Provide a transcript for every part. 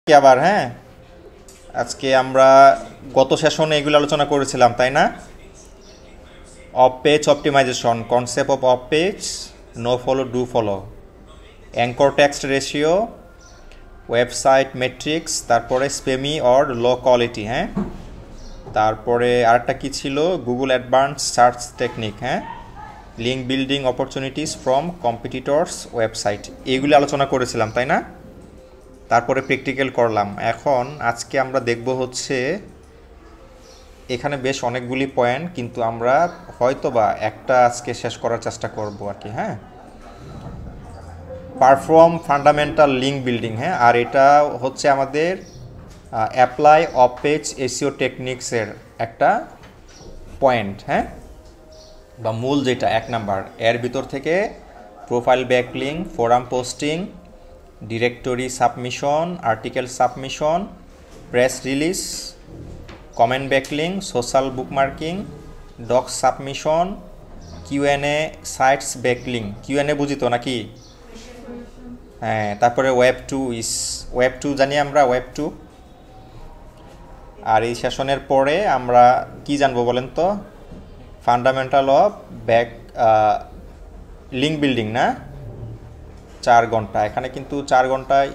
কি আবার হ্যাঁ, আজকে আমরা গত সেশনে এগুলো আলোচনা করেছিলাম তাই না? Off page optimization, concept of page, no follow do follow, anchor text ratio, website metrics, তারপরে স্পেমি অর লো কোয়ালিটি, হ্যাঁ, তারপরে আরেকটা কি ছিল, গুগল অ্যাডভান্স সার্চ টেকনিক, হ্যাঁ, link building opportunities from competitors website, এইগুলি আলোচনা করেছিলাম তাই না? তারপরে প্র্যাকটিক্যাল করলাম। এখন আজকে আমরা দেখব হচ্ছে এখানে বেশ অনেকগুলি পয়েন্ট, কিন্তু আমরা হয়তোবা একটা আজকে শেষ করার চেষ্টা করব আর কি, হ্যাঁ। পারফর্ম ফান্ডামেন্টাল লিঙ্ক বিল্ডিং, হ্যাঁ, আর এটা হচ্ছে আমাদের অ্যাপ্লাই অফ পেজ এসইও টেকনিক্সের একটা পয়েন্ট, হ্যাঁ, বা মূল যেটা 1 নাম্বার। এর ভিতর থেকে profile backlink, forum posting, directory submission, article submission, press release, comment backlink, social bookmarking, doc submission, Q and A sites backlink, Q and A বুঝি তো নাকি? হ্যাঁ, তারপরে ওয়েব টু জানি আমরা, ওয়েব টু। আর এই সেশনের পরে আমরা কি জানবো বলেন তো? Fundamental of back link building, না 4 ঘন্টা। এখানে কিন্তু 4 ঘন্টায়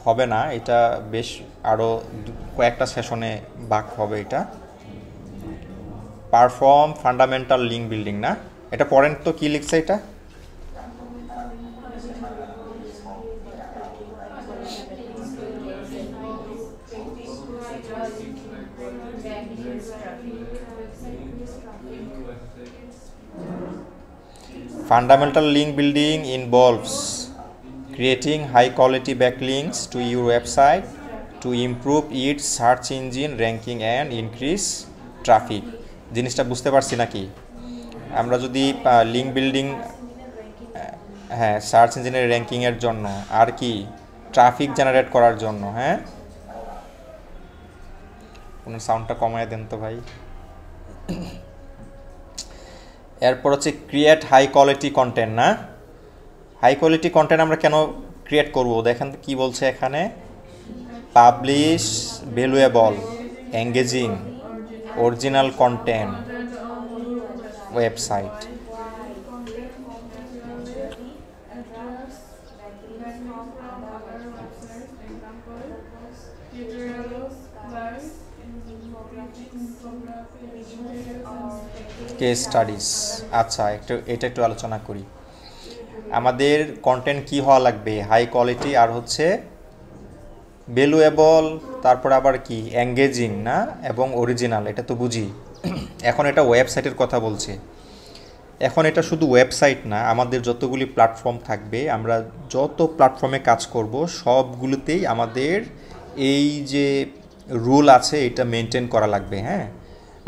হবে না, এটা বেশ আরও কয়েকটা সেশনে ভাগ হবে। এটা পারফর্ম ফান্ডামেন্টাল লিঙ্ক বিল্ডিং, না এটা পড়েন তো কি লিখছে এটা? Fundamental link building involves creating high quality backlinks to your website to improve its search engine ranking and increase traffic. জিনিসটা বুঝতে পারছি নাকি? আমরা যদি লিঙ্ক বিল্ডিং, হ্যাঁ, সার্চ ইঞ্জিনের র্যাঙ্কিংয়ের জন্য, আর কি ট্রাফিক জেনারেট করার জন্য, হ্যাঁ। কোনো সাউন্ডটা কমায় দেন তো ভাই। এরপর হচ্ছে ক্রিয়েট হাই কোয়ালিটি কন্টেন্ট, না হাই কোয়ালিটি কন্টেন্ট আমরা কেন ক্রিয়েট করব? দেখেন কি বলছে এখানে, publish valuable, engaging, original content website. Case studies, আচ্ছা এটা একটু আলোচনা করি। আমাদের কন্টেন্ট কি হওয়া লাগবে? হাই কোয়ালিটি, আর হচ্ছে ভ্যালুয়েবল, তারপর আবার কি এঙ্গেজিং, না, এবং অরিজিনাল, এটা তো বুঝি। এখন এটা ওয়েবসাইটের কথা বলছে। এখন এটা শুধু ওয়েবসাইট না, আমাদের যতগুলি প্ল্যাটফর্ম থাকবে, আমরা যত প্ল্যাটফর্মে কাজ করব সবগুলোতেই আমাদের এই যে রুল আছে এটা মেনটেন করা লাগবে, হ্যাঁ।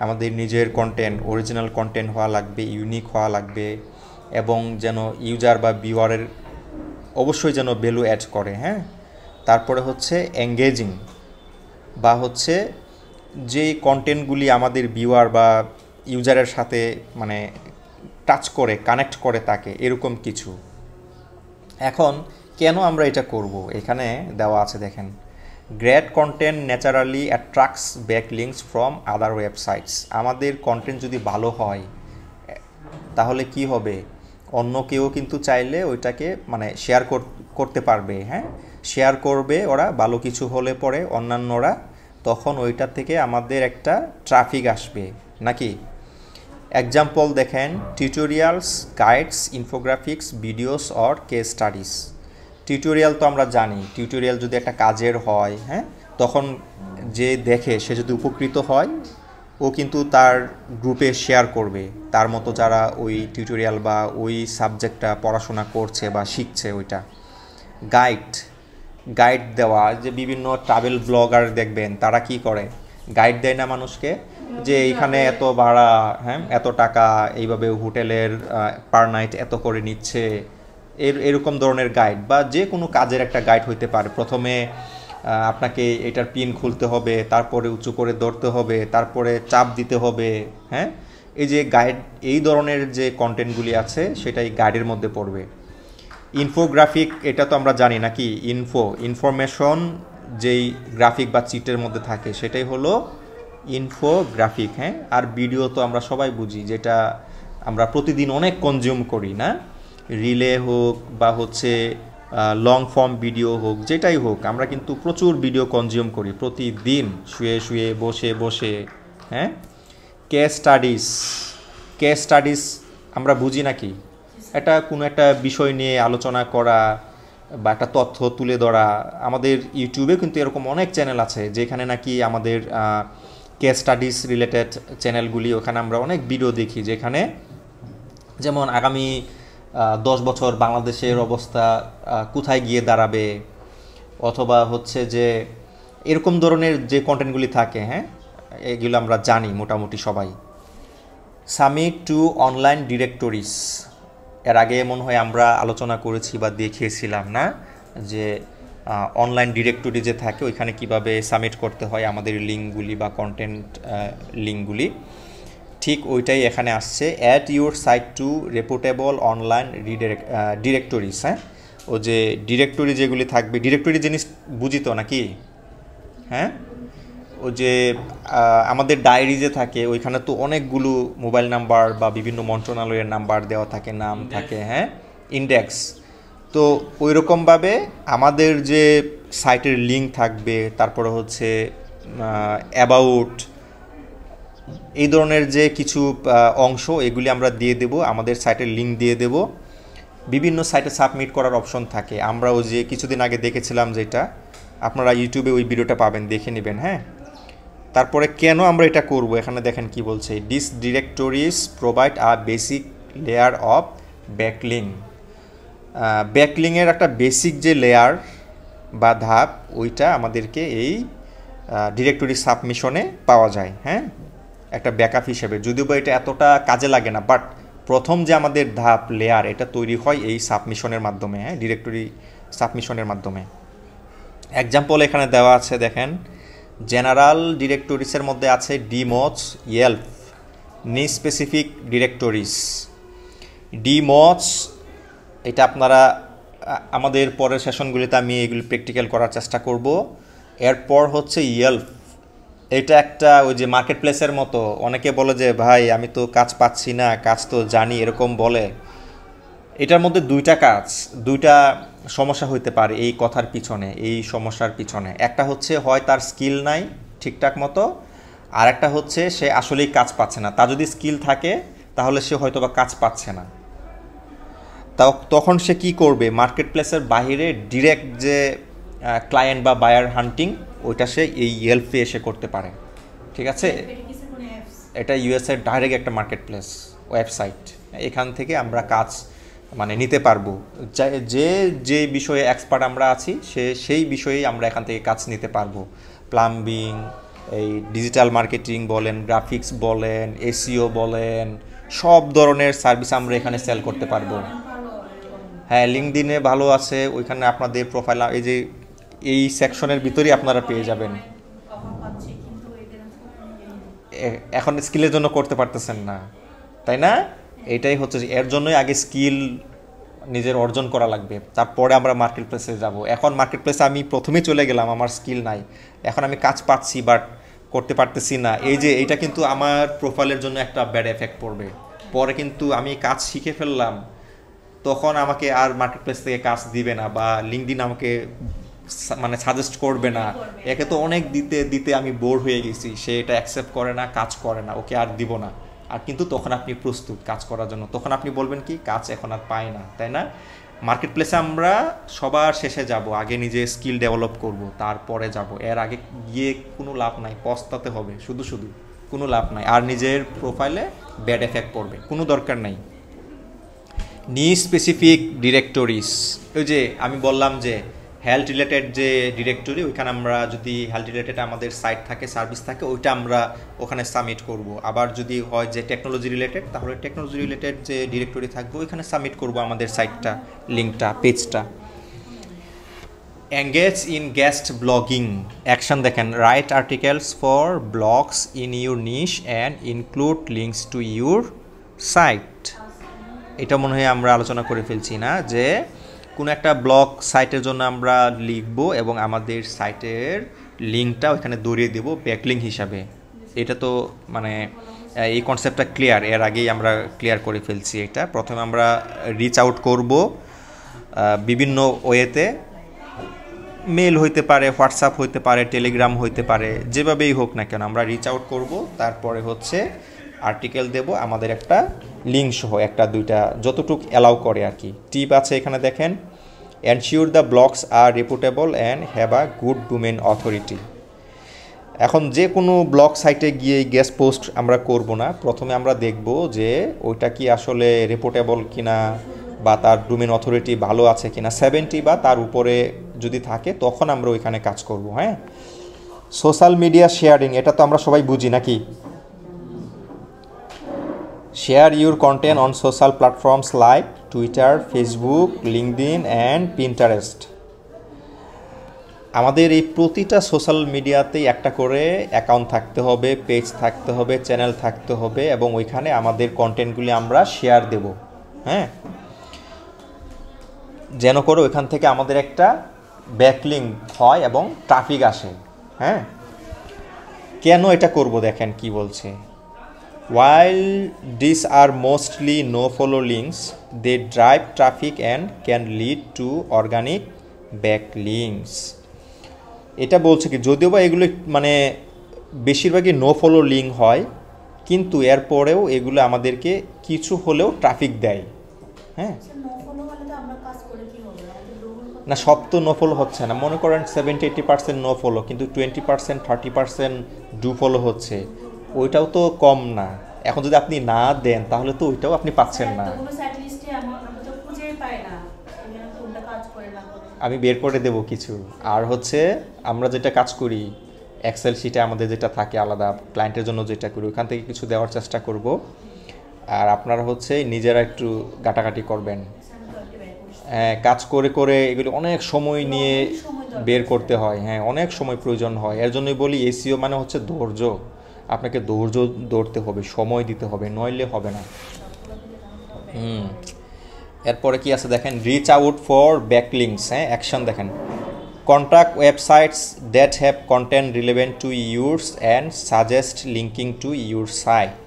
আমাদের নিজের কন্টেন্ট অরিজিনাল কন্টেন্ট হওয়া লাগবে, ইউনিক হওয়া লাগবে, এবং যেন ইউজার বা ভিউয়ারের অবশ্যই যেন ভ্যালু অ্যাড করে, হ্যাঁ। তারপরে হচ্ছে এঙ্গেজিং, বা হচ্ছে যেই কন্টেন্টগুলি আমাদের ভিউয়ার বা ইউজারের সাথে মানে টাচ করে, কানেক্ট করে তাকে, এরকম কিছু। এখন কেন আমরা এটা করব? এখানে দেওয়া আছে দেখেন, great content naturally attracts backlinks from other websites. আমাদের কন্টেন্ট যদি ভালো হয় তাহলে কি হবে? অন্য কেউ কিন্তু চাইলে ওইটাকে মানে শেয়ার করতে পারবে, হ্যাঁ, শেয়ার করবে ওরা ভালো কিছু হলে পরে অন্যান্যরা, তখন ওইটা থেকে আমাদের একটা ট্রাফিক আসবে নাকি। এক্সাম্পল দেখেন, tutorials, guides, infographics, videos or case studies. Tutorial তো আমরা জানি, টিউটোরিয়াল যদি একটা কাজের হয়, হ্যাঁ, তখন যে দেখে সে যদি উপকৃত হয় ও কিন্তু তার গ্রুপে শেয়ার করবে, তার মতো যারা ওই টিউটোরিয়াল বা ওই সাবজেক্টটা পড়াশোনা করছে বা শিখছে ওইটা। গাইড দেওয়া, যে বিভিন্ন ট্রাভেল ব্লগার দেখবেন তারা কি করে, গাইড দেয় না মানুষকে, যে এইখানে এত ভাড়া, হ্যাঁ, এত টাকা, এইভাবে হোটেলের পার নাইট এত করে নিচ্ছে, এরকম ধরনের গাইড, বা যে কোনো কাজের একটা গাইড হইতে পারে। প্রথমে আপনাকে এটার পিন খুলতে হবে, তারপরে উঁচু করে ধরতে হবে, তারপরে চাপ দিতে হবে, হ্যাঁ। এই যে গাইড, এই ধরনের যে কন্টেন্টগুলি আছে সেটাই গাইডের মধ্যে পড়বে। ইনফোগ্রাফিক, এটা তো আমরা জানি নাকি, ইনফরমেশন যেই গ্রাফিক বা চিটের মধ্যে থাকে সেটাই হলো ইনফোগ্রাফিক। হ্যাঁ, আর ভিডিও তো আমরা সবাই বুঝি, যেটা আমরা প্রতিদিন অনেক কনজিউম করি না, রিলে হোক বা হচ্ছে লং ফর্ম ভিডিও হোক, যেটাই হোক, আমরা কিন্তু প্রচুর ভিডিও কনজিউম করি প্রতিদিন, শুয়ে শুয়ে বসে বসে। হ্যাঁ, কেস স্টাডিজ আমরা বুঝি নাকি? এটা কোনো একটা বিষয় নিয়ে আলোচনা করা বা একটা তথ্য তুলে ধরা। আমাদের ইউটিউবে কিন্তু এরকম অনেক চ্যানেল আছে যেখানে নাকি আমাদের কেস স্টাডিজ রিলেটেড চ্যানেলগুলি, ওখানে আমরা অনেক ভিডিও দেখি, যেখানে যেমন আগামী 10 বছর বাংলাদেশের অবস্থা কোথায় গিয়ে দাঁড়াবে, অথবা হচ্ছে যে এরকম ধরনের যে কন্টেন্টগুলি থাকে, হ্যাঁ, এগুলো আমরা জানি মোটামুটি সবাই। সামিট টু অনলাইন ডিরেক্টরিজ, এর আগে মনে হয় আমরা আলোচনা করেছি বা দেখিয়েছিলাম না, যে অনলাইন ডিরেক্টরি যে থাকে ওইখানে কিভাবে সাবমিট করতে হয় আমাদের লিঙ্কগুলি বা কন্টেন্ট লিঙ্কগুলি। ঠিক ওইটাই এখানে আসছে, add your site to reputable online directories. হ্যাঁ, ও যে ডিরেক্টরি যেগুলি থাকবে, ডিরেক্টরি জিনিস বুঝি তো নাকি? হ্যাঁ, ও যে আমাদের ডায়েরি যে থাকে ওইখানে তো অনেকগুলো মোবাইল নাম্বার বা বিভিন্ন মন্ত্রণালয়ের নাম্বার দেওয়া থাকে, নাম থাকে, হ্যাঁ, ইন্ডেক্স। তো ওই রকমভাবে আমাদের যে সাইটের লিঙ্ক থাকবে, তারপরে হচ্ছে অ্যাবাউট, এই ধরনের যে কিছু অংশ, এগুলি আমরা দিয়ে দেব, আমাদের সাইটের লিঙ্ক দিয়ে দেব। বিভিন্ন সাইটে সাবমিট করার অপশন থাকে, আমরা ওই যে কিছুদিন আগে দেখেছিলাম, যেটা আপনারা ইউটিউবে ওই ভিডিওটা পাবেন, দেখে নেবেন। হ্যাঁ, তারপরে কেন আমরা এটা করব, এখানে দেখেন কি বলছে, this directories provide a basic layer of backlink. ব্যাকলিংয়ের একটা বেসিক যে লেয়ার বা ধাপ, ওইটা আমাদেরকে এই ডিরেক্টরি সাবমিশনে পাওয়া যায়। হ্যাঁ, একটা ব্যাকআপ হিসেবে, যদিও বা এটা এতটা কাজে লাগে না, বাট প্রথম যে আমাদের ধাপ লেয়ার, এটা তৈরি হয় এই সাবমিশনের মাধ্যমে, হ্যাঁ, ডিরেক্টরি সাবমিশনের মাধ্যমে। এক্সাম্পল এখানে দেওয়া আছে, দেখেন, জেনারেল ডিরেক্টরিজের মধ্যে আছে ডিমোজ, ইয়েল্প, নিশ স্পেসিফিক ডিরেক্টরিজ। ডিমোজ, এটা আপনারা আমাদের পরের সেশনগুলিতে আমি এগুলি প্র্যাকটিক্যাল করার চেষ্টা করব। এরপর হচ্ছে ইয়েল্প, এটা একটা ওই যে মার্কেট প্লেসের মতো। অনেকে বলে যে ভাই আমি তো কাজ পাচ্ছি না, কাজ তো জানি, এরকম বলে। এটার মধ্যে দুইটা সমস্যা হইতে পারে এই কথার পিছনে, এই সমস্যার পিছনে। একটা হচ্ছে হয় তার স্কিল নাই ঠিকঠাক মতো, আর একটা হচ্ছে সে আসলেই কাজ পাচ্ছে না। তার যদি স্কিল থাকে তাহলে সে হয়তো বা কাজ পাচ্ছে না, তখন সে কি করবে, মার্কেট প্লেসের বাইরে ডিরেক্ট যে ক্লায়েন্ট বা বায়ার হান্টিং, ওইটা সে এই ইয়েল্পে এসে করতে পারে। ঠিক আছে, এটা ইউএসএর ডাইরেক্ট একটা মার্কেট প্লেস ওয়েবসাইট, এখান থেকে আমরা কাজ মানে নিতে পারবো। যে বিষয়ে এক্সপার্ট আমরা আছি, সেই বিষয়েই আমরা এখান থেকে কাজ নিতে পারবো। প্লাম্বিং, এই ডিজিটাল মার্কেটিং বলেন, গ্রাফিক্স বলেন, এসইও বলেন, সব ধরনের সার্ভিস আমরা এখানে সেল করতে পারবো। হ্যাঁ, লিঙ্কডইনে ভালো আছে, ওইখানে আপনাদের প্রোফাইল এই সেকশনের ভিতরেই আপনারা পেয়ে যাবেন। এখন স্কিলের জন্য করতে পারতেছেন না, তাই না? এটাই হচ্ছে, এর জন্যই আগে স্কিল নিজের অর্জন করা লাগবে, তারপরে আমরা মার্কেট প্লেসে যাব। এখন মার্কেট প্লেসে আমি প্রথমেই চলে গেলাম, আমার স্কিল নাই, এখন আমি কাজ পাচ্ছি বাট করতে পারতেছি না, এইটা কিন্তু আমার প্রোফাইলের জন্য একটা ব্যাড এফেক্ট পড়বে। পরে কিন্তু আমি কাজ শিখে ফেললাম, তখন আমাকে আর মার্কেট প্লেস থেকে কাজ দিবে না, বা লিঙ্কডইন আমাকে মানে সাজেস্ট করবে না। একে তো অনেক দিতে আমি বোর হয়ে গেছি, সে এটা অ্যাকসেপ্ট করে না, কাজ করে না, ওকে আর দিব না। আর কিন্তু তখন আপনি প্রস্তুত কাজ করার জন্য, তখন আপনি বলবেন কি, কাজ এখন আর পাই না, তাই না? মার্কেট প্লেসে আমরা সবার শেষে যাব, আগে নিজে স্কিল ডেভেলপ করব, তারপরে যাব। এর আগে গিয়ে কোনো লাভ নাই, পস্তাতে হবে শুধু কোনো লাভ নাই, আর নিজের প্রোফাইলে ব্যাড এফেক্ট পড়বে, কোনো দরকার নাই। নিশ স্পেসিফিক ডিরেক্টরিজ, ওই যে আমি বললাম যে হেলথ রিলেটেড যে ডিরেক্টরি, ওইখানে আমরা যদি হেলথ রিলেটেড আমাদের সাইট থাকে, সার্ভিস থাকে, ওইটা আমরা ওখানে সাবমিট করব। আবার যদি হয় যে টেকনোলজি রিলেটেড, তাহলে টেকনোলজি রিলেটেড যে ডিরেক্টরি থাকবে ওইখানে সাবমিট করব আমাদের সাইটটা, লিঙ্কটা, পেজটা। Engage in guest blogging action, দেখেন, write articles for blogs in your niche and include links to your site. এটা মনে হয় আমরা আলোচনা করে ফেলছি না, যে কোনো একটা ব্লগ সাইটের জন্য আমরা লিখব এবং আমাদের সাইটের লিঙ্কটা ওখানে দৌড়িয়ে দেব ব্যাকলিঙ্ক হিসাবে। এটা তো মানে এই কনসেপ্টটা ক্লিয়ার, এর আগেই আমরা ক্লিয়ার করে ফেলছি। এটা প্রথমে আমরা রিচ আউট করব বিভিন্ন ওয়েতে, মেল হইতে পারে, হোয়াটসঅ্যাপ হইতে পারে, টেলিগ্রাম হইতে পারে, যেভাবেই হোক না কেন আমরা রিচ আউট করব। তারপরে হচ্ছে আর্টিকেল দেব আমাদের একটা লিঙ্ক সহ, একটা দুইটা যতটুক অ্যালাউ করে আর কি। টিপ আছে এখানে দেখেন, ensure the blogs are reputable and have a good domain authority. এখন যে কোনো ব্লগ সাইটে গিয়ে গেস্ট পোস্ট আমরা করব না, প্রথমে আমরা দেখব যে ওইটা কি আসলে রেপুটেবল কিনা বা তার ডোমেইন অথরিটি ভালো আছে কিনা, 70 বা তার উপরে যদি থাকে তখন আমরা ওইখানে কাজ করব। হ্যাঁ, সোশ্যাল মিডিয়া শেয়ারিং, এটা তো আমরা সবাই বুঝি নাকি? Share your content on social platforms like Twitter, Facebook, LinkedIn and Pinterest. আমাদের এই প্রতিটা সোশ্যাল মিডিয়াতেই একটা করে অ্যাকাউন্ট থাকতে হবে, পেজ থাকতে হবে, চ্যানেল থাকতে হবে এবং ওইখানে আমাদের কন্টেন্টগুলি আমরা শেয়ার দেব। হ্যাঁ, যেন করে ওইখান থেকে আমাদের একটা ব্যাকলিঙ্ক হয় এবং ট্রাফিক আসে। হ্যাঁ, কেন এটা করব দেখেন কি বলছে। While these are mostly no-follow links, they drive traffic and can lead to organic backlinks. এটা বলছে কি, যদিও বা এগুলো মানে বেশিরভাগই নো ফলো লিঙ্ক হয়, কিন্তু এরপরেও এগুলো আমাদেরকে কিছু হলেও ট্রাফিক দেয়। হ্যাঁ, না সব তো নো ফলো হচ্ছে না, মনে করেন 70-80% নো ফলো, কিন্তু 20% 30% ডু ফলো হচ্ছে, ওইটাও তো কম না। এখন যদি আপনি না দেন তাহলে তো ওইটাও আপনি পাচ্ছেন না। আমি বের করে দেব কিছু। আর হচ্ছে আমরা যেটা কাজ করি এক্সেল শিটে আমাদের যেটা থাকে আলাদা ক্লায়েন্টের জন্য যেটা করি, ওখান থেকে কিছু দেওয়ার চেষ্টা করব। আর আপনারা হচ্ছে নিজেরা একটু ঘাটাঘাটি করবেন। হ্যাঁ, কাজ করে করে এগুলো অনেক সময় নিয়ে বের করতে হয়। হ্যাঁ, অনেক সময় প্রয়োজন হয়। এর জন্যই বলি এসইও মানে হচ্ছে ধৈর্য। আপনাকে ধৈর্য ধরতে হবে, সময় দিতে হবে, নইলে হবে না। এরপরে কি আছে দেখেন, রিচ আউট ফর ব্যাকলিংস। হ্যাঁ, অ্যাকশন দেখেন, contact websites that have content relevant to yours and suggest linking to your site.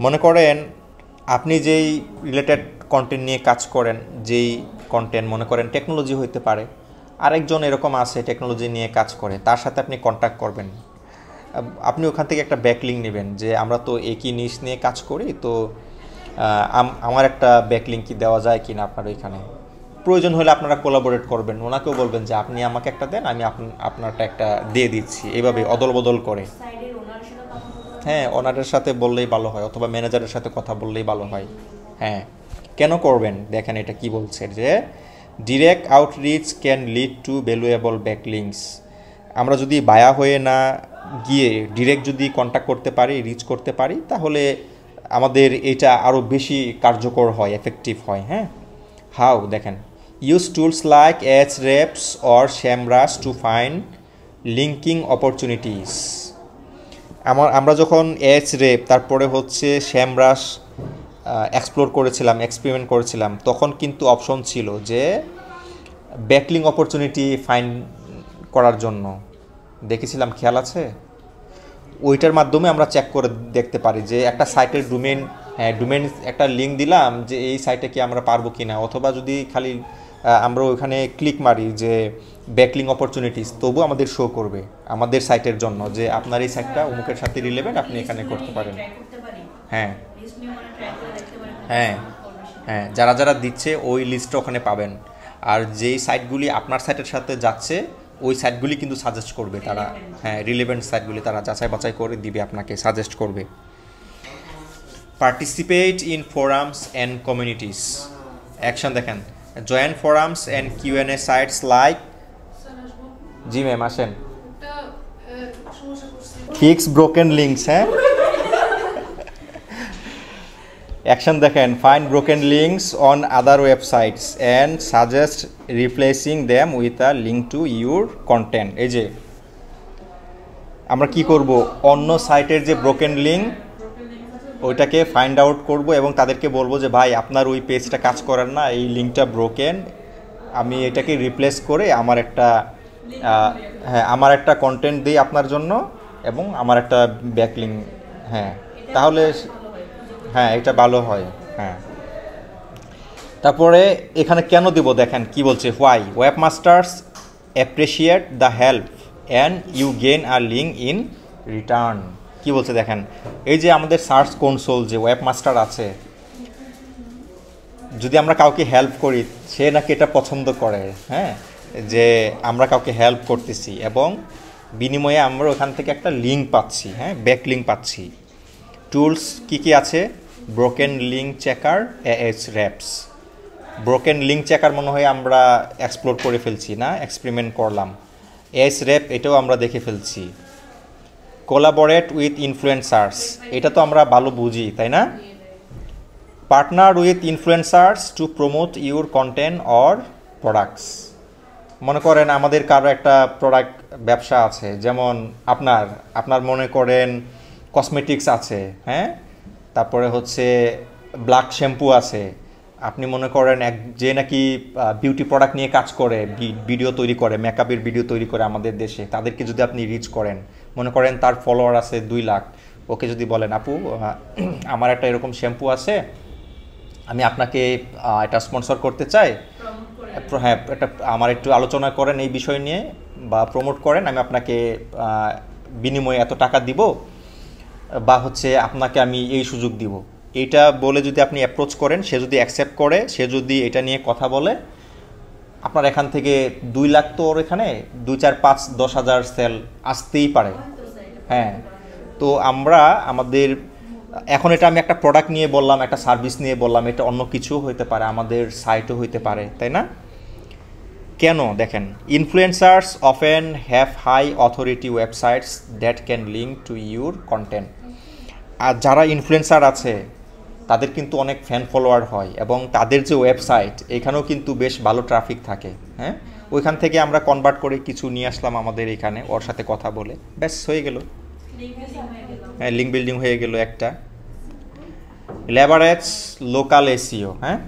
মনে করেন আপনি যেই রিলেটেড কন্টেন্ট নিয়ে কাজ করেন, যেই কন্টেন্ট মনে করেন টেকনোলজি হইতে পারে, আরেকজন এরকম আছে টেকনোলজি নিয়ে কাজ করে, তার সাথে আপনি কন্ট্যাক্ট করবেন। আপনি ওখান থেকে একটা ব্যাকলিঙ্ক নেবেন যে আমরা তো একই নিশ নিয়ে কাজ করি, তো আমার একটা ব্যাকলিঙ্ক কি দেওয়া যায় কিনা আপনার ওইখানে। প্রয়োজন হলে আপনারা কোলাবোরেট করবেন, ওনাকেও বলবেন যে আপনি আমাকে একটা দেন, আমি আপনারটা একটা দিয়ে দিচ্ছি, এইভাবে অদল বদল করে। হ্যাঁ, ওনারের সাথে বললেই ভালো হয়, অথবা ম্যানেজারের সাথে কথা বললেই ভালো হয়। হ্যাঁ, কেন করবেন দেখেন এটা কি বলছে, যে direct outreach can lead to valuable backlinks. আমরা যদি বায়া হয়ে না গিয়ে ডিরেক্ট যদি কন্ট্যাক্ট করতে পারি, রিচ করতে পারি, তাহলে আমাদের এটা আরও বেশি কার্যকর হয়, এফেক্টিভ হয়। হ্যাঁ, হাউ দেখেন, use tools like Ahrefs or SEMrush to find linking opportunities. আমরা যখন Ahrefs তারপরে হচ্ছে SEMrush এক্সপ্লোর করেছিলাম, এক্সপেরিমেন্ট করেছিলাম, তখন কিন্তু অপশন ছিল যে ব্যাকলিঙ্ক অপরচুনিটি ফাইন্ড করার জন্য দেখেছিলাম, খেয়াল আছে? ওইটার মাধ্যমে আমরা চেক করে দেখতে পারি যে একটা সাইটের ডোমেইন একটা লিঙ্ক দিলাম যে এই সাইটে কি আমরা পারবো কিনা, অথবা যদি খালি আমরা ওইখানে ক্লিক মারি যে ব্যাকলিঙ্ক অপরচুনিটিস, তবু আমাদের শো করবে আমাদের সাইটের জন্য যে আপনার এই সাইটটা অমুকের সাথে রিলেভেন্ট, আপনি এখানে করতে পারেন। হ্যাঁ হ্যাঁ হ্যাঁ, যারা যারা দিচ্ছে ওই লিস্টটা ওখানে পাবেন। আর যেই সাইটগুলি আপনার সাইটের সাথে যাচ্ছে ওই সাইটগুলি কিন্তু সাজেস্ট করবে তারা। হ্যাঁ, রিলেভেন্ট সাইটগুলি তারা যাচাই বাছাই করে দিবে, আপনাকে সাজেস্ট করবে। Participate in forums and communities. Action দেখেন, join forums and Q and A sites like, জি ম্যাম আসেন, ফিক্স ব্রোকেন লিঙ্কস। হ্যাঁ, অ্যাকশন দেখেন, find broken links on other websites and suggest replacing them with a link to your content. এই যে আমরা কি করব, অন্য সাইটের যে ব্রোকেন লিঙ্ক ওইটাকে ফাইন্ড আউট করব এবং তাদেরকে বলবো যে ভাই আপনার ওই পেজটা কাজ করেন না, এই লিঙ্কটা ব্রোকেন, আমি এটাকে রিপ্লেস করে আমার একটা হ্যাঁ আমার একটা কন্টেন্ট দিই আপনার জন্য এবং আমার একটা ব্যাকলিং। হ্যাঁ তাহলে হ্যাঁ এটা ভালো হয়। হ্যাঁ তারপরে এখানে কেন দিব দেখেন কি বলছে, why webmasters appreciate the help and you gain a link in return. কি বলছে দেখেন, এই যে আমাদের সার্চ কনসোল যে ওয়েবমাস্টার আছে, যদি আমরা কাউকে হেল্প করি সে নাকি এটা পছন্দ করে, হ্যাঁ যে আমরা কাউকে হেল্প করতেছি এবং বিনিময়ে আমরা ওখান থেকে একটা লিঙ্ক পাচ্ছি, হ্যাঁ ব্যাক লিঙ্ক পাচ্ছি। টুলস কি কি আছে, broken link checker, reps. Broken link checker মনে হয় আমরা এক্সপ্লোর করে ফেলছি না, এক্সপেরিমেন্ট করলাম। র্যাপ এটাও আমরা দেখে ফেলছি। কোলাবোরেট উইথ ইনফ্লুয়েন্সার্স, এটা তো আমরা ভালো বুঝি তাই না। Partner with influencers to promote your content or products. মনে করেন আমাদের কারো একটা প্রোডাক্ট ব্যবসা আছে, যেমন আপনার মনে করেন কসমেটিক্স আছে, হ্যাঁ তারপরে হচ্ছে ব্ল্যাক শ্যাম্পু আছে। আপনি মনে করেন যে নাকি বিউটি প্রোডাক্ট নিয়ে কাজ করে, ভিডিও তৈরি করে, মেকআপের ভিডিও তৈরি করে আমাদের দেশে, তাদেরকে যদি আপনি রিচ করেন, মনে করেন তার ফলোয়ার আছে 2 লাখ, ওকে যদি বলেন আপু আমার একটা এরকম শ্যাম্পু আছে, আমি আপনাকে এটা স্পন্সর করতে চাই, হ্যাঁ এটা আমার একটু আলোচনা করেন এই বিষয় নিয়ে বা প্রমোট করেন, আমি আপনাকে বিনিময়ে এত টাকা দিব বা হচ্ছে আপনাকে আমি এই সুযোগ দিব, এইটা বলে যদি আপনি অ্যাপ্রোচ করেন, সে যদি অ্যাকসেপ্ট করে, সে যদি এটা নিয়ে কথা বলে, আপনার এখান থেকে 2 লাখ তো ওর এখানে 2, 4, 5, 10 হাজার সেল আসতেই পারে। হ্যাঁ তো আমরা আমাদের এখন এটা আমি একটা প্রোডাক্ট নিয়ে বললাম, একটা সার্ভিস নিয়ে বললাম, এটা অন্য কিছু হইতে পারে, আমাদের সাইটও হইতে পারে তাই না। কেন দেখেন, influencers often have high authority websites that can link to your content. আর যারা ইনফ্লুয়েন্সার আছে তাদের কিন্তু অনেক ফ্যান ফলোয়ার হয় এবং তাদের যে ওয়েবসাইট এখানেও কিন্তু বেশ ভালো ট্রাফিক থাকে, হ্যাঁ ওইখান থেকে আমরা কনভার্ট করে কিছু নিয়ে আসলাম আমাদের এখানে, ওর সাথে কথা বলে ব্যাস হয়ে গেল, হ্যাঁ লিঙ্ক বিল্ডিং হয়ে গেল একটা। লেভারেজ লোকাল এসইও, হ্যাঁ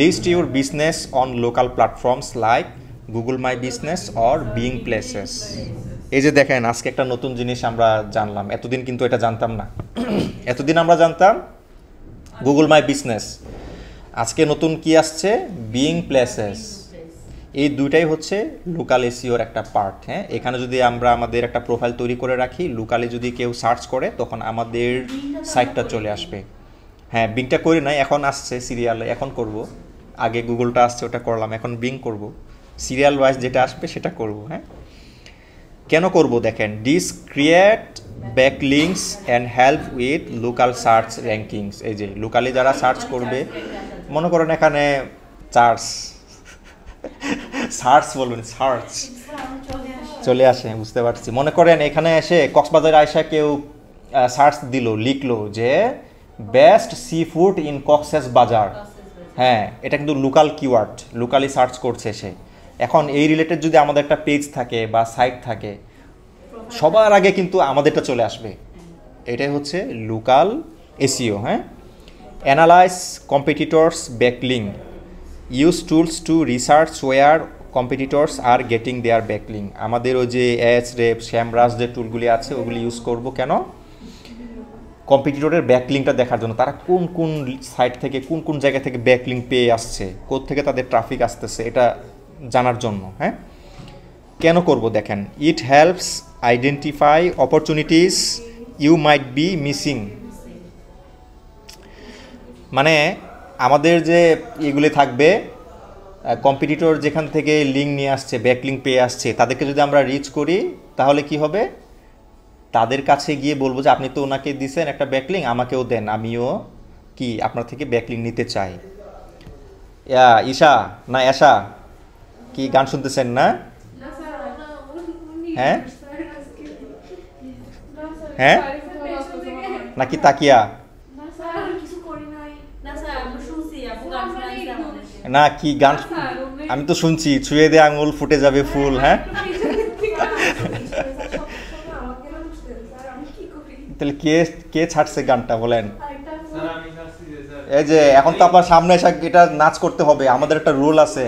list your business on local platforms like Google My Business or Bing Places. এই যে দেখেন আজকে একটা নতুন জিনিস আমরা জানলাম, এতদিন কিন্তু এটা জানতাম না। এতদিন আমরা জানতাম গুগল মাই বিজনেস, আজকে নতুন কি আসছে, বিং প্লেসেস। এই দুইটাই হচ্ছে লোকাল এসইওর একটা পার্ট। হ্যাঁ এখানে যদি আমরা আমাদের একটা প্রোফাইল তৈরি করে রাখি, লোকালি যদি কেউ সার্চ করে তখন আমাদের সাইটটা চলে আসবে। হ্যাঁ বিংটা করি নাই, এখন আসছে সিরিয়ালে, এখন করব। আগে গুগলটা আসছে ওটা করলাম, এখন বিং করব, সিরিয়াল ওয়াইজ যেটা আসবে সেটা করব। হ্যাঁ কেন করব দেখেন, this create backlinks and help with local search rankings. এই যে লোকালি যারা সার্চ করবে, মনে করেন এখানে সার্চ বলবেন, সার্চ চলে আসে, বুঝতে পারছি। মনে করেন এখানে এসে কক্সবাজার আয়সা কেউ সার্চ দিল, লিখলো যে best sea food in Cox's বাজার, হ্যাঁ এটা কিন্তু লোকাল কিওয়ার্ড, লোকালি সার্চ করছে সে। এখন এই রিলেটেড যদি আমাদের একটা পেজ থাকে বা সাইট থাকে, সবার আগে কিন্তু আমাদেরটা চলে আসবে। এটাই হচ্ছে লোকাল এসইও। হ্যাঁ analyse competitors backlink, use tools to research where competitors are getting their backlink. আমাদের ওই যে র্যাপ, শ্যামরাজ যে টুলগুলি আছে ওগুলি ইউজ করব কেন, কম্পিটিটরের ব্যাকলিংটা দেখার জন্য, তারা কোন কোন সাইট থেকে কোন কোন জায়গা থেকে ব্যাকলিং পেয়ে আসছে, কোত্থেকে তাদের ট্রাফিক আসতেছে, এটা জানার জন্য। হ্যাঁ কেন করব দেখেন, it helps identify opportunities you might be missing. মানে আমাদের যে এগুলি থাকবে, কম্পিটিটর যেখান থেকে লিঙ্ক নিয়ে আসছে, ব্যাকলিঙ্ক পেয়ে আসছে, তাদেরকে যদি আমরা রিচ করি তাহলে কি হবে, তাদের কাছে গিয়ে বলবো যে আপনি তো ওনাকে দিয়েছেন একটা ব্যাকলিঙ্ক, আমাকেও দেন, আমিও কি আপনার থেকে ব্যাকলিঙ্ক নিতে চাই। ঈশা না এশা কি গান শুনতেছেন না? হ্যাঁ হ্যাঁ নাকি তাকিয়া না কি গান, আমি তো শুনছি ছুঁয়ে দে আঙুল ফুটে যাবে ফুল। হ্যাঁ তাহলে কে কে ছাড়ছে গানটা বলেন? এই যে এখন তো আপনার সামনে এসে এটা নাচ করতে হবে, আমাদের একটা রুল আছে।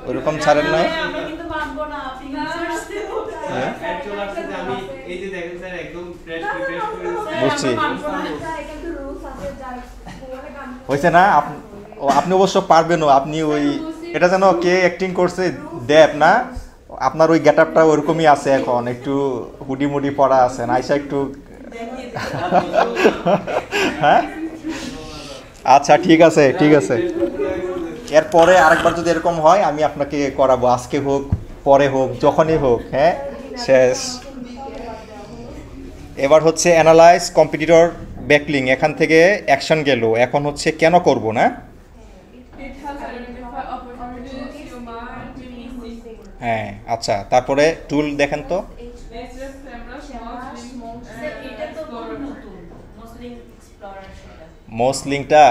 ওরকম ছাড়েন নাই? আমরা কিন্তু মানবো না আপনি রিসার্চ দেব হ্যাঁ অ্যাকচুয়ালি আসলে আমি এই যে দেখেন স্যার একদম ফ্রেশ রিফ্রেশ করে বুঝছি। কিন্তু রুলস আছে যারা বলে গান হয়েছে না? আপনি অবশ্য পারবেনও। আপনি ওই এটা যেন কে অ্যাক্টিং করছে, দেব না? আপনার ওই গেটআপটা ওরকমই আছে এখন, একটু হুডি মুডি পরা আছে, আয়সা একটু হ্যাঁ আচ্ছা ঠিক আছে ঠিক আছে। এরপরে আরেকবার যদি এরকম হয় আমি আপনাকে করাবো, আজকে হোক পরে হোক যখনই হোক। হ্যাঁ শেষ। এবার হচ্ছে অ্যানালাইজ কম্পিটিটর ব্যাকলিং, এখান থেকে অ্যাকশন গেল, এখন হচ্ছে কেন করব না। It has identified opportunities you might be missing. হ্যাঁ আচ্ছা, তারপরে টুল দেখেন তো। Nature cameras, small স্যার এটা তো খুব নতুন মুসলিম এক্সপ্লোরার সেটা মস লিঙ্কটা,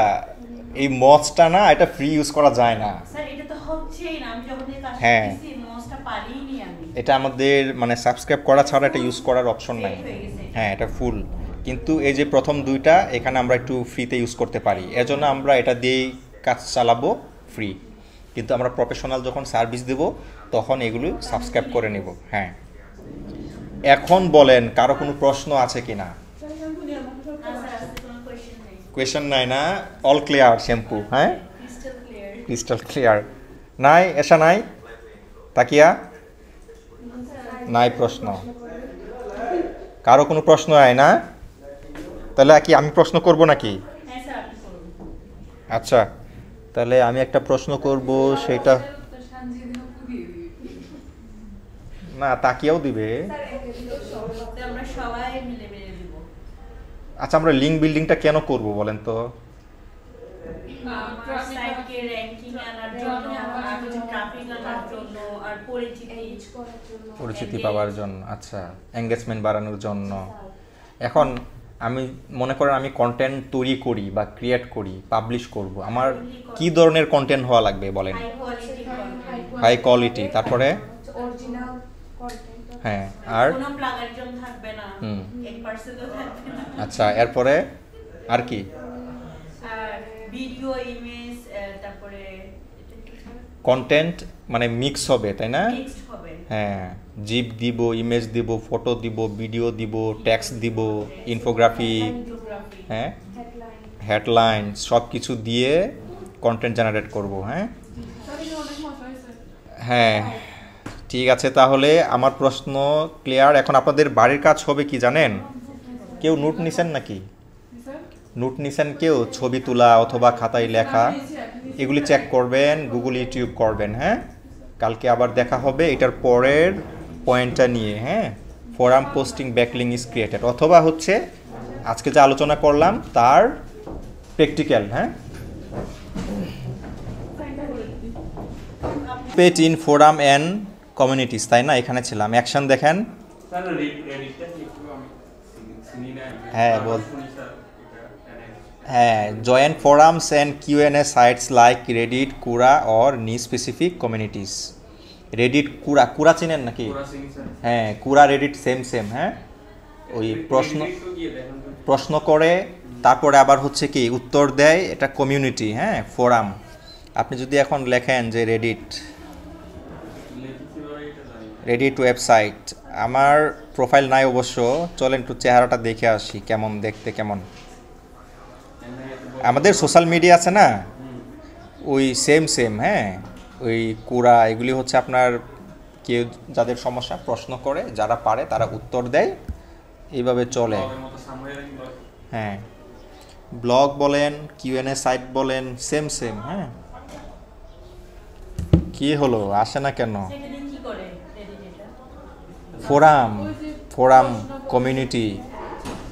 এই মসটা না, এটা ফ্রি ইউজ করা যায় না। স্যার এটা তো হচ্ছেই না, আমি যখন থেকে কাজ হ্যাঁ। করতেছি মোস্টটা পারিনি আমি। এটা আমাদের মানে সাবস্ক্রাইব করা ছাড়া এটা ইউজ করার অপশন নাই। Set হয়ে গেছে। হ্যাঁ এটা ফুল, কিন্তু এই যে প্রথম দুইটা এখানে আমরা একটু ফ্রিতে ইউজ করতে পারি, এজন্য আমরা এটা দিয়েই কাজ চালাবো ফ্রি। কিন্তু আমরা প্রফেশনাল যখন সার্ভিস দেব তখন এগুলো সাবস্ক্রাইব করে নেব। হ্যাঁ এখন বলেন কারো কোনো প্রশ্ন আছে কি না? না স্যার আজকে কোনো কোয়েশ্চেন নেই, কোয়েশ্চেন নাই না? All clear shampoo? হ্যাঁ ক্রিস্টাল ক্লিয়ার। Crystal clear. নাই এসা নাই? তাকিয়া নাই প্রশ্ন? কারো কোনো প্রশ্ন হয় না? তাহলে কি আমি প্রশ্ন করব নাকি? হ্যাঁ স্যার আপনি করুন। আচ্ছা তাহলে আমি একটা প্রশ্ন করব, সেটা না তাকিয়াও দিবে। তো আমরা সবাই মিলে মিলে দিব। আচ্ছা আমরা লিঙ্ক বিল্ডিংটা কেন করব বলেন তো? আমার সাইটকে র‍্যাঙ্কিং আনার জন্য, আর হচ্ছে ট্রাফিক আনার জন্য, আর পরিচিতি পাওয়ার জন্য। আচ্ছা এঙ্গেজমেন্ট বাড়ানোর জন্য। এখন আমি মনে করেন আমি কন্টেন্ট তৈরি করি বা ক্রিয়েট করি, পাবলিশ করব, আমার কি ধরনের কন্টেন্ট হওয়া লাগবে বলেন? High quality content, high quality, তারপরে অরিজিনাল কন্টেন্ট হ্যাঁ আর কোনো প্লাগারিজম থাকবে না, হুম। 1% থাকবে না, আচ্ছা এরপরে আর কি? আর ভিডিও ইমেজ, তারপরে এটা কি কন্টেন্ট মানে মিক্স হবে তাই না? মিক্সড হবে। হ্যাঁ জিপ দিব, ইমেজ দিব, ফটো দিব, ভিডিও দিব, টেক্সট দিব, ইনফোগ্রাফিক, ফটোগ্রাফি, হ্যাঁ হেডলাইন হেডলাইন সব কিছু দিয়ে কন্টেন্ট জেনারেট করব। হ্যাঁ হ্যাঁ ঠিক আছে, তাহলে আমার প্রশ্ন ক্লিয়ার। এখন আপনাদের বাড়ির কাজ হবে কি জানেন? কেউ নোট নিছেন নাকি? নোট নিছেন কেউ? ছবি তোলা অথবা খাতায় লেখা এগুলি চেক করবেন, গুগল ইউটিউব করবেন। হ্যাঁ কালকে আবার দেখা হবে এটার পরের পয়েন্টটা নিয়ে। হ্যাঁ forum posting backlink is created, অথবা হচ্ছে আজকে যে আলোচনা করলাম তার প্র্যাকটিক্যাল। হ্যাঁ পেট ইন ফোরাম অ্যান্ড কমিউনিটিস, তাই না? এখানে ছিলাম। অ্যাকশন দেখেন। স্যার রেডিটটা কি একটু আমি চিনি না। হ্যাঁ, বল। শুনি স্যার এটা হ্যাঁ join forums and Q and A sites like Reddit, Quora or niche specific communities. Reddit, Quora, Quora চিনেন নাকি? পুরা চিনি স্যার। হ্যাঁ কুরা রেডিট সেম সেম। হ্যাঁ ওই প্রশ্ন একটু গিয়ে দেখেন তো। প্রশ্ন করে তারপরে আবার হচ্ছে কি উত্তর দেয়, এটা কমিউনিটি। হ্যাঁ ফোরাম। আপনি যদি এখন লেখেন যে রেডিট, লিখতে পারি এটা জানি। রেডিট ওয়েবসাইট, আমার প্রোফাইল নাই অবশ্য, চলেন একটু চেহারাটা দেখে আসি কেমন দেখতে, কেমন আমাদের সোশ্যাল মিডিয়া আছে না ওই সেম সেম। হ্যাঁ ওই কুরা এগুলি হচ্ছে আপনার কেউ যাদের সমস্যা প্রশ্ন করে, যারা পারে তারা উত্তর দেয়, এইভাবে চলে। ব্লগের মতো সামহারিং ব্লগ। হ্যাঁ ব্লগ বলেন, কিউএনএ সাইট বলেন, সেম সেম। হ্যাঁ কি হলো আসে না কেন? সেটা দিয়ে কি করে রেডি এটা? ফোরাম, ফোরাম কমিউনিটি,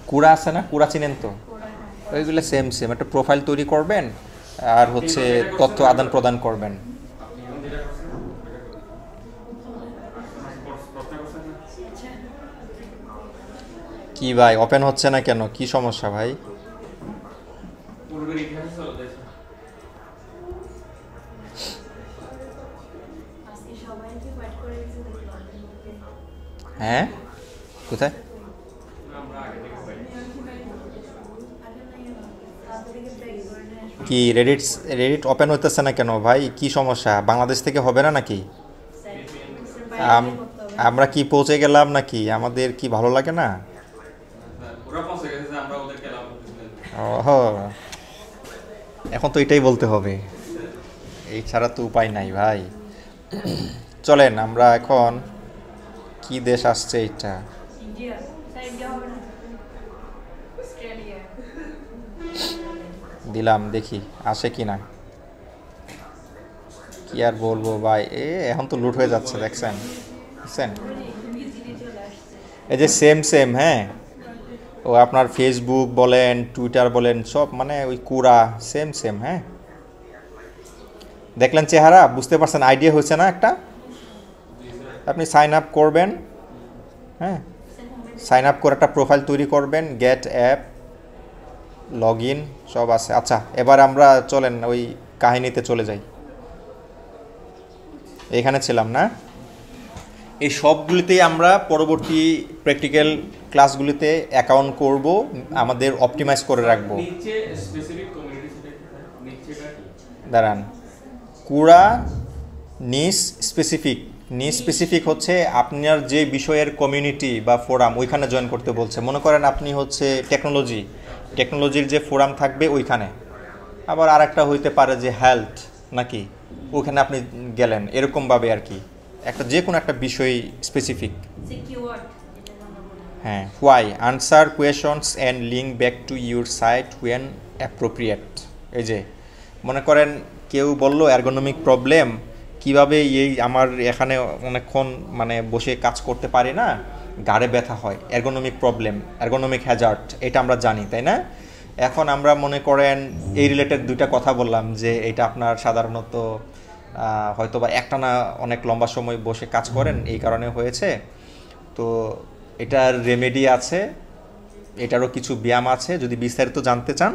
কুরা আছে না? কুরা চিনেন তো? ওইগুলো সেম সেম। একটা প্রোফাইল তৈরি করবেন আর হচ্ছে তথ্য আদান প্রদান করবেন। আপনি এখন যেটা করছেন ওটা করছেন না। কি ভাই ওপেন হচ্ছে না কেন? কি সমস্যা ভাই? পূর্বের ইতিহাসে চলে যায় স্যার। আজকে সবাই কি ওয়েট করে এসে দেখলাম। হ্যাঁ কোথায়? আমরা আগে থেকে পাই। আগে নাই তাড়াতাড়ি ব্রেক করে নিয়ে আসবো। কি রেডিট ওপেন হইতেছে না কেন ভাই? কি সমস্যা? বাংলাদেশ থেকে হবে না নাকি? আমরা কি পৌঁছে গেলাম নাকি? আমাদের কি ভালো লাগে না? ওরা পৌঁছে গেছে যে আমরা ওদেরকে লাভ করতেছি। ওহো, এখন তো এটাই বলতে হবে, এই ছাড়া তো উপায় নাই ভাই। চলেন আমরা এখন কি দেশ আসছে এইটা ইন্ডিয়া, স্যার ইন্ডিয়া হবে না। Australia. দিলাম, দেখি আসে কি না। কি আর বলবো ভাই, এখন তো লুট হয়ে যাচ্ছে, দেখছেন? ইজিলি চলে আসছে। এই যে সেম হ্যাঁ, ও আপনার ফেসবুক বলেন, টুইটার বলেন, সব মানে ওই কুড়া সেম হ্যাঁ। দেখলেন চেহারা, বুঝতে পারছেন? আইডিয়া হয়েছে না একটা? আপনি সাইন আপ করবেন, হ্যাঁ, সাইন আপ করে একটা প্রোফাইল তৈরি করবেন, গেট অ্যাপ, লগ ইন সব আছে। আচ্ছা, এবার আমরা চলেন ওই কাহিনীতে চলে যাই। এখানে ছিলাম না? এই সবগুলিতেই আমরা পরবর্তী প্র্যাকটিক্যাল ক্লাসগুলিতে অ্যাকাউন্ট করব, আমাদের অপটিমাইজ করে রাখবো। নিচে স্পেসিফিক কমিউনিটি সেটা নিচেটা কি? দাঁড়ান, কুড়া নিস স্পেসিফিক হচ্ছে আপনার যে বিষয়ের কমিউনিটি বা ফোরাম, ওইখানে জয়েন করতে বলছে। মনে করেন আপনি হচ্ছে টেকনোলজির যে ফোরাম থাকবে ওইখানে, আবার আর একটা হইতে পারে যে হেলথ নাকি, ওইখানে আপনি গেলেন, এরকমভাবে আর কি, একটা যে কোনো একটা বিষয় স্পেসিফিক। সিকিউয়ার্ড যেটা আমরা বলি। হ্যাঁ, why answer questions and link back to your site when appropriate. এই যে মনে করেন কেউ বললো এরগোনমিক প্রবলেম, কিভাবে এই আমার এখানে অনেকক্ষণ মানে বসে কাজ করতে পারি না, গাড়ে ব্যথা হয়, এরগোনমিক প্রবলেম, এরগোনমিক হ্যাজার্ড, এটা আমরা জানি তাই না? এখন আমরা মনে করেন এই রিলেটেড দুইটা কথা বললাম যে এটা আপনার সাধারণত হয়তো বা একটানা অনেক লম্বা সময় বসে কাজ করেন, এই কারণে হয়েছে। তো এটার রেমেডি আছে, এটারও কিছু ব্যায়াম আছে। যদি বিস্তারিত জানতে চান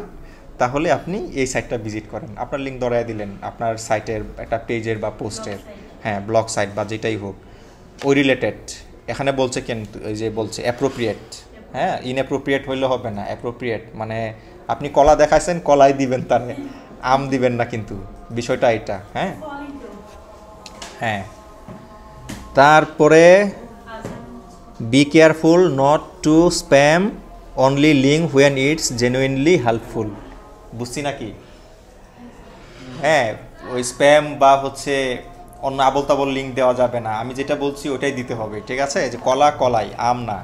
তাহলে আপনি এই সাইটটা ভিজিট করেন। আপনার লিঙ্ক ধরায় দিলেন আপনার সাইটের একটা পেজের বা পোস্টের, হ্যাঁ, ব্লগ সাইট বা যেটাই হোক, ওই রিলেটেড। এখানে বলছে কিন্তু এই যে বলছে অ্যাপ্রোপ্রিয়েট, হ্যাঁ, ইনঅ্যাপ্রোপ্রিয়েট হইলে হবে না, অ্যাপ্রোপ্রিয়েট মানে আপনি কলা দেখাইছেন, কলাই দিবেন তারে, আম দিবেন না, কিন্তু বিষয়টা এটা। হ্যাঁ হ্যাঁ, তারপরে be careful not to spam only link when it's genuinely helpful. বুঝছি নাকি? হ্যাঁ, ওই স্প্যাম বা হচ্ছে অন্য আবল তাবল লিঙ্ক দেওয়া যাবে না, আমি যেটা বলছি ওটাই দিতে হবে, ঠিক আছে? যে কলা কলাই, আম না।